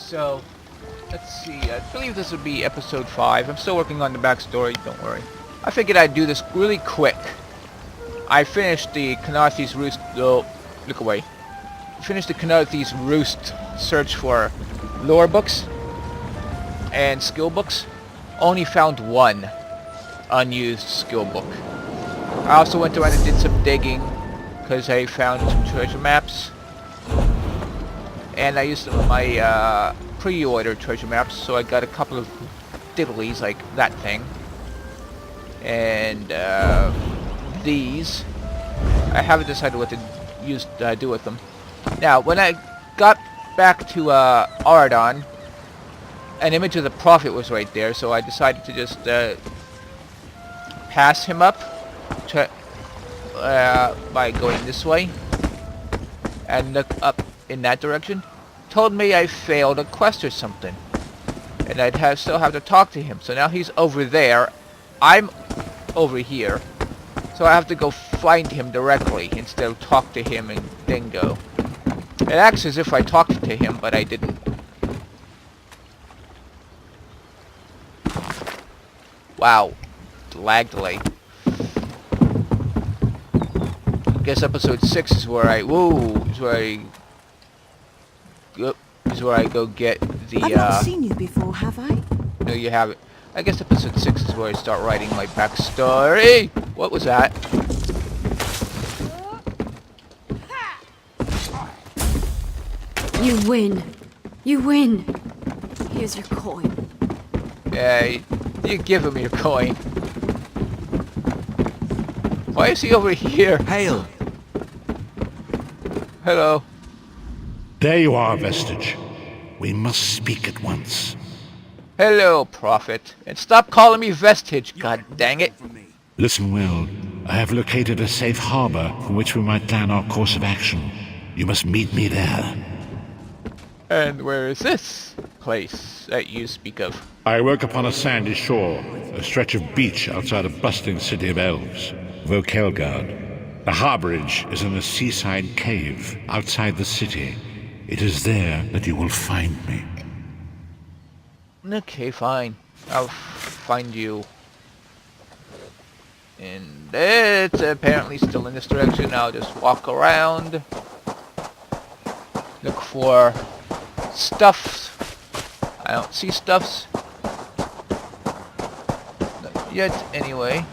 So, let's see. I believe this would be episode 5. I'm still working on the backstory, don't worry. I figured I'd do this really quick. I finished the Khenarthi's Roost... Oh, look away. Finished the Khenarthi's Roost search for lore books and skill books. Only found one unused skill book. I also went around and did some digging because I found some treasure maps. And I used some of my pre-order treasure maps, so I got a couple of diddlies like that thing. And these. I haven't decided what to do with them. Now, when I got back to Auridon, an image of the Prophet was right there, so I decided to just pass him up by going this way and look up in that direction. Told me I failed a quest or something, and I'd still have to talk to him. So now he's over there, I'm over here, so I have to go find him directly instead of talk to him and then go. It acts as if I talked to him, but I didn't. Wow, lag delay. I guess episode 6 is where I go get the I've not seen you before, have I? No, you haven't. I guess episode 6 is where I start writing my backstory. What was that? You win. You win. Here's your coin. Yeah, you give him your coin. Why is he over here? Hail! Hello. There you are, Vestige. We must speak at once. Hello, Prophet. And stop calling me Vestige, god dang it. Listen well. I have located a safe harbor from which we might plan our course of action. You must meet me there. And where is this place that you speak of? I work upon a sandy shore, a stretch of beach outside a bustling city of elves, Vokelgard. The harborage is in a seaside cave outside the city. It is there that you will find me. Okay, fine. I'll find you. And it's apparently still in this direction. I'll just walk around. Look for stuffs. I don't see stuffs. Not yet, anyway.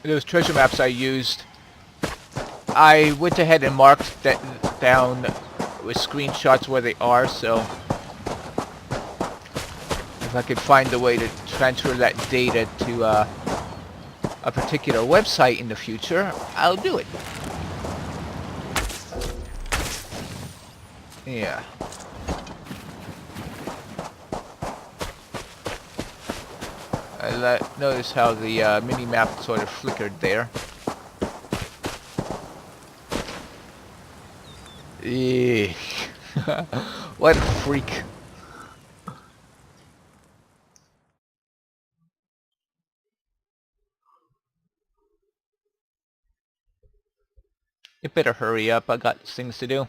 Those treasure maps I used, I went ahead and marked that down with screenshots where they are, so if I could find a way to transfer that data to a particular website in the future, I'll do it. Yeah. I notice how the mini-map sort of flickered there. Eek. What a freak. You better hurry up, I got things to do.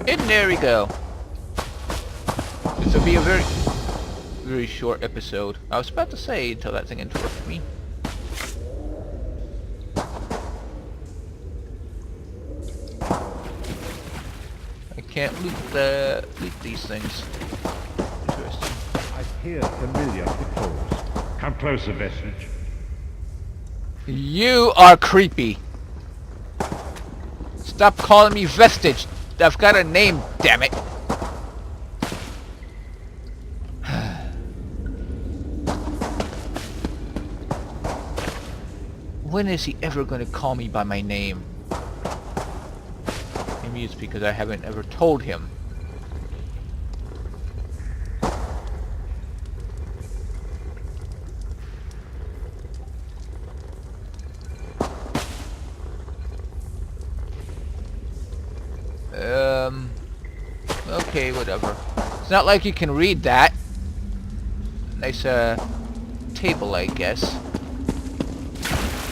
And there we go. This will be a very short episode. I was about to say until that thing interrupted me. I can't loot these things. Interesting. I hear familiar footfalls. Come closer, Vestige. You are creepy. Stop calling me Vestige. I've got a name, damn it. When is he ever going to call me by my name? Maybe it's because I haven't ever told him. Okay, whatever. It's not like you can read that. Nice, table, I guess.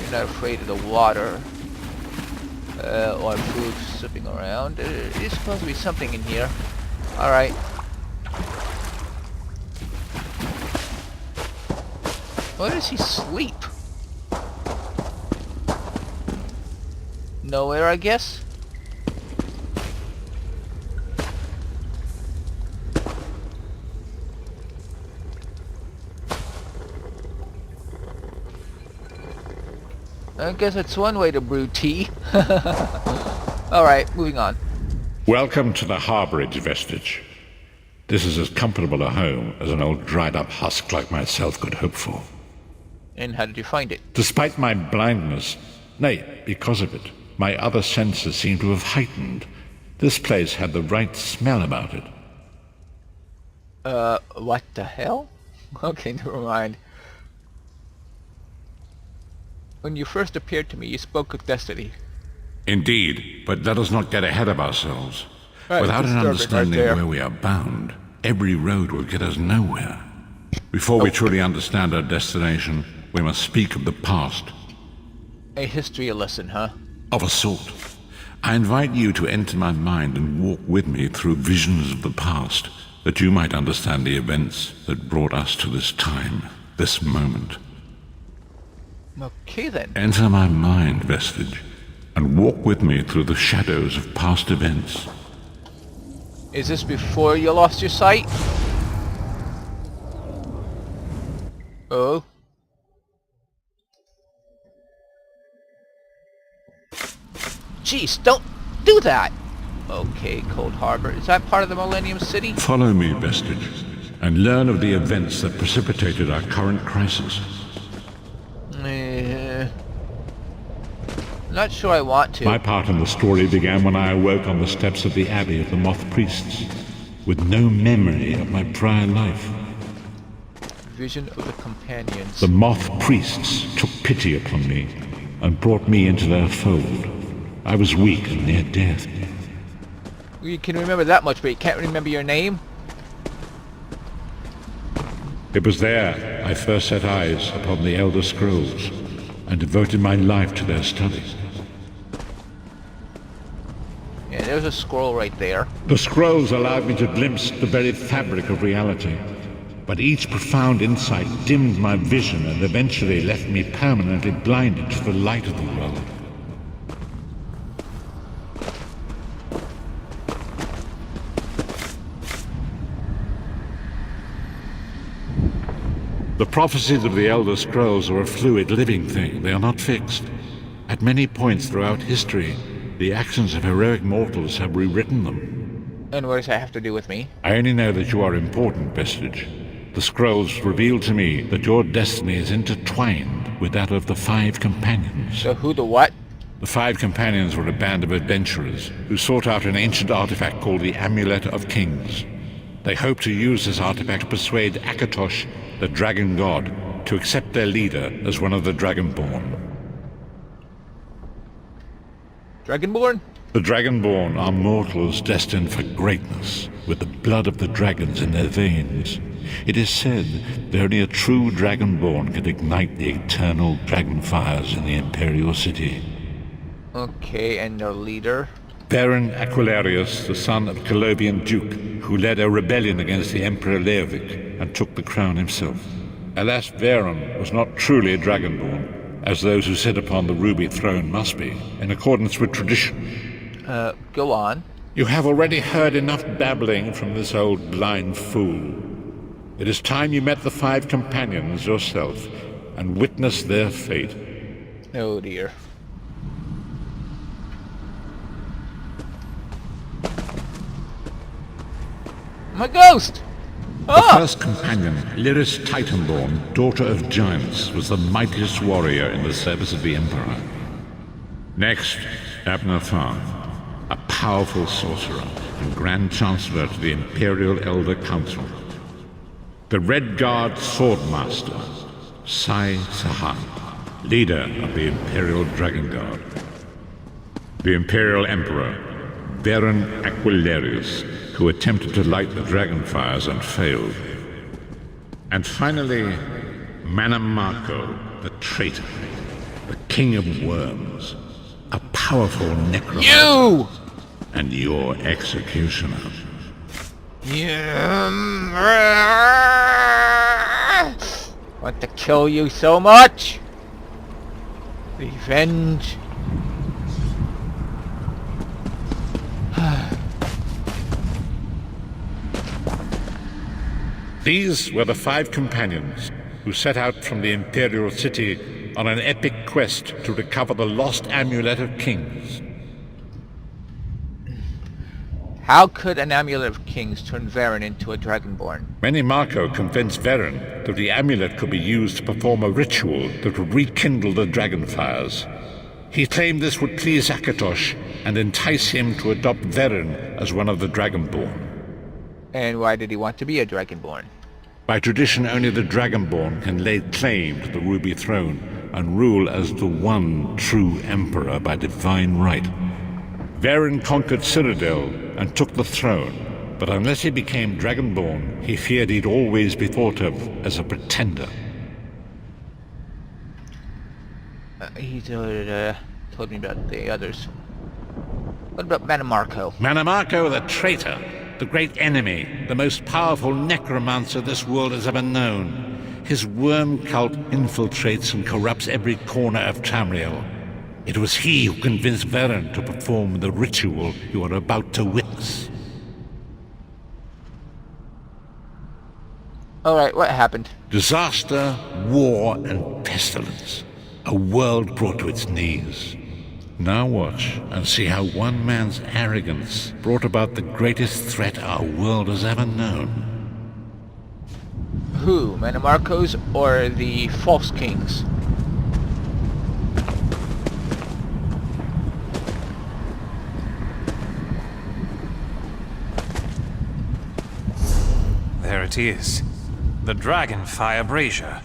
You're not afraid of the water. Or food slipping around. There's supposed to be something in here. Alright. Where does he sleep? Nowhere, I guess? I guess that's one way to brew tea. Alright, moving on. Welcome to the harbourage, Vestige. This is as comfortable a home as an old dried-up husk like myself could hope for. And how did you find it? Despite my blindness, nay, because of it, my other senses seem to have heightened. This place had the right smell about it. What the hell? Okay, never mind. When you first appeared to me, you spoke of destiny. Indeed, but let us not get ahead of ourselves. Right, Without an understanding right there. where we are bound, every road will get us nowhere. Before we truly understand our destination, we must speak of the past. A history lesson, huh? Of a sort. I invite you to enter my mind and walk with me through visions of the past, that you might understand the events that brought us to this time, this moment. Okay then. Enter my mind, Vestige, and walk with me through the shadows of past events. Is this before you lost your sight? Oh. Jeez, don't do that! Okay, Cold Harbor. Is that part of the Millennium City? Follow me, Vestige, and learn of the events that precipitated our current crisis. Not sure I want to. My part in the story began when I awoke on the steps of the Abbey of the Moth Priests, with no memory of my prior life. Vision of the Companions. The Moth Priests took pity upon me and brought me into their fold. I was weak and near death. You can remember that much, but you can't remember your name? It was there I first set eyes upon the Elder Scrolls and devoted my life to their study. Yeah, there's a scroll right there. The scrolls allowed me to glimpse the very fabric of reality, but each profound insight dimmed my vision and eventually left me permanently blinded to the light of the world. The prophecies of the Elder Scrolls are a fluid, living thing. They are not fixed. At many points throughout history, the actions of heroic mortals have rewritten them. And what does that have to do with me? I only know that you are important, Vestige. The scrolls reveal to me that your destiny is intertwined with that of the Five Companions. So who the what? The Five Companions were a band of adventurers who sought out an ancient artifact called the Amulet of Kings. They hoped to use this artifact to persuade Akatosh, the dragon god, to accept their leader as one of the Dragonborn. Dragonborn? The Dragonborn are mortals destined for greatness, with the blood of the dragons in their veins. It is said that only a true Dragonborn can ignite the eternal dragon fires in the Imperial City. Okay, and their leader? Baron Aquilarius, the son of Colobian Duke, who led a rebellion against the Emperor Leovic and took the crown himself. Alas, Veron was not truly a Dragonborn, as those who sit upon the ruby throne must be, in accordance with tradition. Go on. You have already heard enough babbling from this old blind fool. It is time you met the Five Companions yourself and witnessed their fate. Oh dear. My ghost! The first companion, Lyris Titanborn, daughter of giants, was the mightiest warrior in the service of the Emperor. Next, Abner Farn, a powerful sorcerer and Grand Chancellor to the Imperial Elder Council. The Red Guard Swordmaster, Sai Sahan, leader of the Imperial Dragon Guard. The Imperial Emperor, Varen Aquilarius, who attempted to light the dragon fires and failed. And finally, Mannimarco, the traitor, the king of worms, a powerful necromancer. You! And your executioner. Want to kill you so much? Revenge. These were the 5 companions who set out from the Imperial City on an epic quest to recover the lost Amulet of Kings. How could an Amulet of Kings turn Varen into a Dragonborn? Mannimarco convinced Varen that the amulet could be used to perform a ritual that would rekindle the dragon fires. He claimed this would please Akatosh and entice him to adopt Varen as one of the Dragonborn. And why did he want to be a Dragonborn? By tradition, only the Dragonborn can lay claim to the Ruby Throne and rule as the one true Emperor by divine right. Varen conquered Cyrodiil and took the throne, but unless he became Dragonborn, he feared he'd always be thought of as a pretender. He told me about the others. What about Mannimarco? Mannimarco the traitor, the great enemy, the most powerful necromancer this world has ever known. His worm cult infiltrates and corrupts every corner of Tamriel. It was he who convinced Varen to perform the ritual you are about to witness. Alright, what happened? Disaster, war, and pestilence. A world brought to its knees. Now watch and see how one man's arrogance brought about the greatest threat our world has ever known. Who? Mannimarco's or the False Kings? There it is. The Dragonfire Brazier.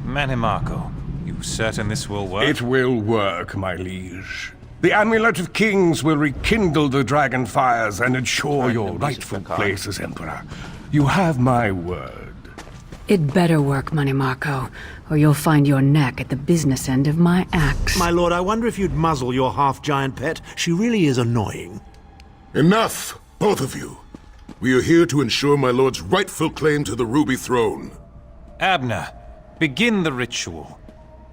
Mannimarco, you certain this will work? It will work, my liege. The Amulet of Kings will rekindle the dragon fires and ensure your rightful place as Emperor. You have my word. It better work, Mannimarco, or you'll find your neck at the business end of my axe. My lord, I wonder if you'd muzzle your half-giant pet. She really is annoying. Enough, both of you. We are here to ensure my lord's rightful claim to the Ruby Throne. Abner, begin the ritual.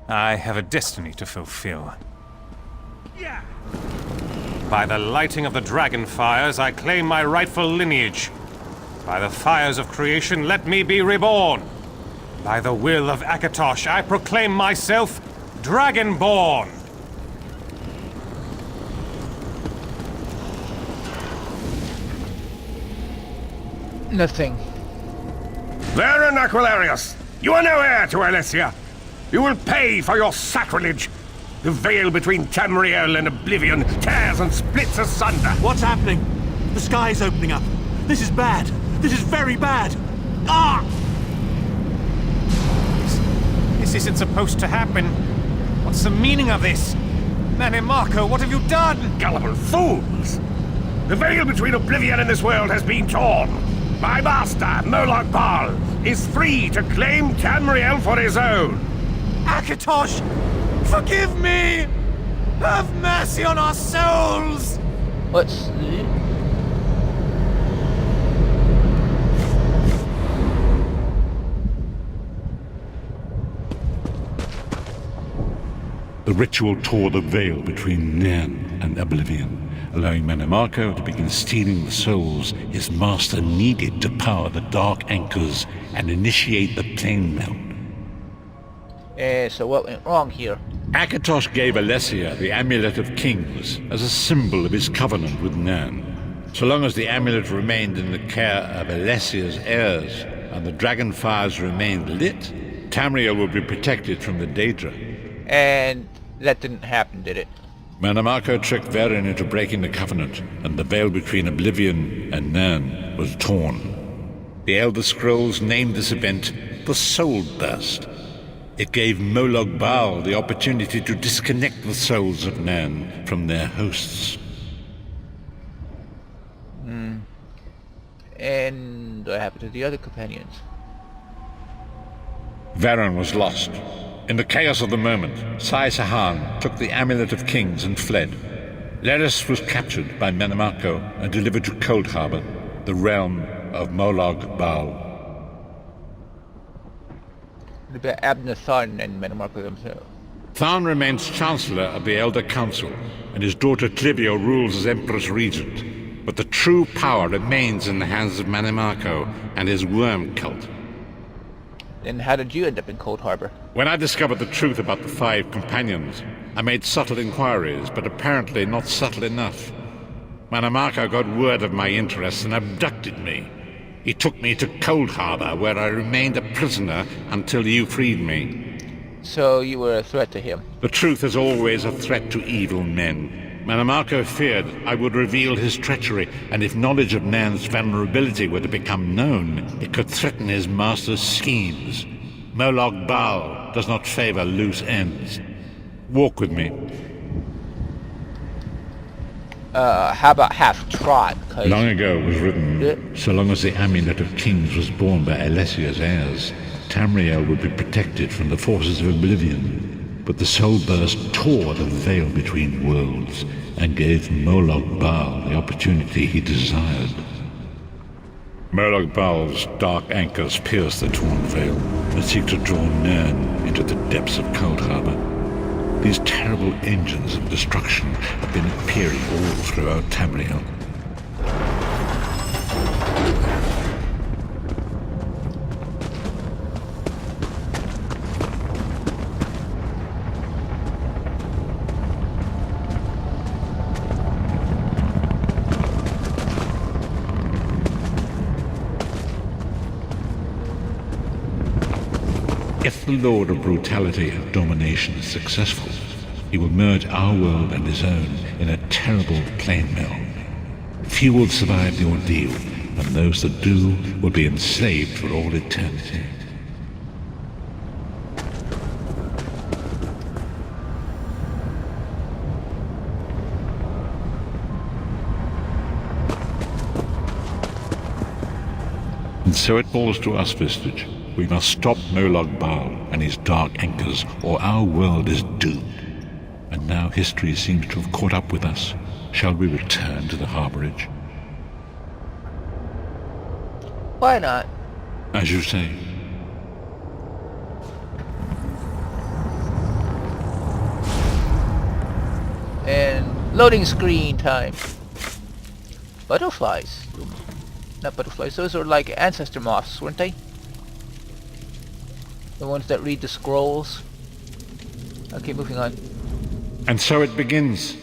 I have a destiny to fulfill. By the lighting of the dragon fires, I claim my rightful lineage. By the fires of creation, let me be reborn. By the will of Akatosh, I proclaim myself Dragonborn. Nothing. Varen Aquilarius, you are no heir to Alessia. You will pay for your sacrilege. The veil between Tamriel and Oblivion tears and splits asunder. What's happening? The sky's opening up. This is bad. This is very bad. Ah! This isn't supposed to happen. What's the meaning of this? Mannimarco, what have you done? Gullible fools! The veil between Oblivion and this world has been torn. My master, Moloch Baal, is free to claim Tamriel for his own. Akatosh, forgive me! Have mercy on our souls! What's... The ritual tore the veil between Nairn and Oblivion, allowing Mannimarco to begin stealing the souls his master needed to power the dark anchors and initiate the plane melt. So what went wrong here? Akatosh gave Alessia the Amulet of Kings as a symbol of his covenant with Nairn. So long as the amulet remained in the care of Alessia's heirs and the dragon fires remained lit, Tamriel would be protected from the Daedra. And that didn't happen, did it? Mannimarco tricked Varen into breaking the covenant, and the veil between Oblivion and Nairn was torn. The Elder Scrolls named this event the Soul Burst. It gave Moloch Baal the opportunity to disconnect the souls of Nairn from their hosts. And what happened to the other companions? Varen was lost. In the chaos of the moment, Sai Sahan took the Amulet of Kings and fled. Leris was captured by Menemarco and delivered to Cold Harbor, the realm of Molog Baal. About Abner Tharn and Menemarco themselves. Tharn remains Chancellor of the Elder Council, and his daughter Clivio rules as Empress Regent. But the true power remains in the hands of Menemarco and his worm cult. Then how did you end up in Cold Harbor? When I discovered the truth about the 5 companions, I made subtle inquiries, but apparently not subtle enough. Menemarco got word of my interests and abducted me. He took me to Cold Harbor, where I remained a prisoner until you freed me. So you were a threat to him? The truth is always a threat to evil men. Menemarco feared I would reveal his treachery, and if knowledge of Nan's vulnerability were to become known, it could threaten his master's schemes. Molog Baal does not favor loose ends. Walk with me. How about half-trot? Long ago it was written, so long as the Amulet of Kings was borne by Alessia's heirs, Tamriel would be protected from the forces of oblivion. But the soul burst tore the veil between worlds and gave Molog Baal the opportunity he desired. Molog Baal's dark anchors pierce the torn veil and seek to draw Nern into the depths of Cold Harbor. These terrible engines of destruction have been appearing all throughout Tamriel. If the Lord of Brutality and Domination is successful, he will merge our world and his own in a terrible plane mill. Few will survive the ordeal, and those that do will be enslaved for all eternity. And so it falls to us, Vestige. We must stop Molog Baal and his dark anchors, or our world is doomed. And now history seems to have caught up with us. Shall we return to the harborage? Why not? As you say. And loading screen time. Butterflies. Not butterflies, those are like ancestor moths, weren't they? The ones that read the scrolls. Okay, moving on. And so it begins.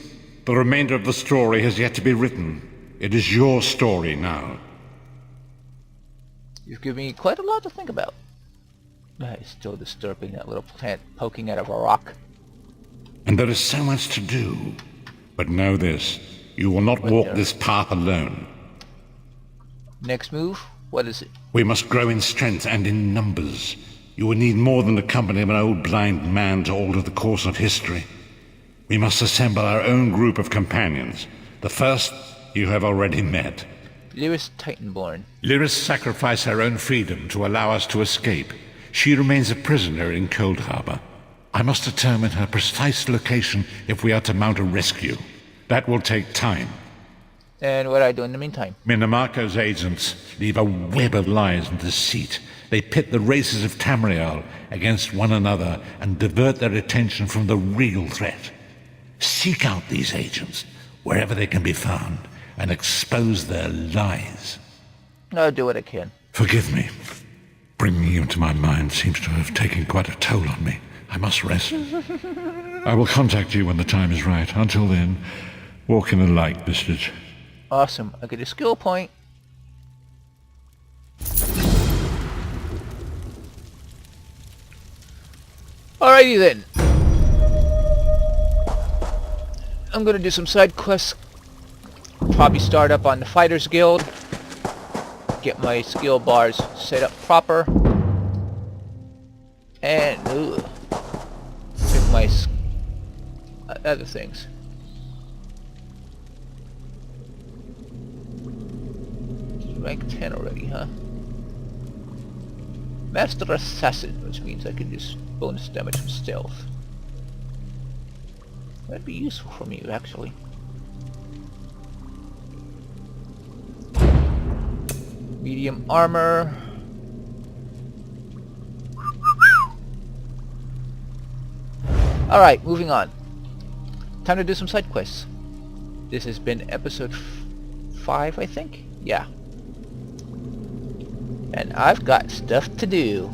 The remainder of the story has yet to be written. It is your story now. You've given me quite a lot to think about. It's still disturbing, that little plant poking out of a rock. And there is so much to do. But know this, you will not walk this path alone. Next move? What is it? We must grow in strength and in numbers. You will need more than the company of an old blind man to alter the course of history. We must assemble our own group of companions. The first you have already met. Lyris Titanborn. Lyris sacrificed her own freedom to allow us to escape. She remains a prisoner in Cold Harbor. I must determine her precise location if we are to mount a rescue. That will take time. And what do I do in the meantime? Menemarco's agents leave a web of lies and deceit. They pit the races of Tamriel against one another and divert their attention from the real threat. Seek out these agents, wherever they can be found, and expose their lies. I'll do what I can. Forgive me. Bringing you into my mind seems to have taken quite a toll on me. I must rest. I will contact you when the time is right. Until then, walk in the light, Vestige. Awesome. I get a skill point. Alrighty then. I'm gonna do some side quests. Probably start up on the Fighters Guild. Get my skill bars set up proper. And pick my other things. Rank 10 already, huh? Master Assassin, which means I can use bonus damage from stealth. That'd be useful for me, actually. Medium armor. Alright, moving on. Time to do some side quests. This has been episode 5, I think? Yeah. And I've got stuff to do.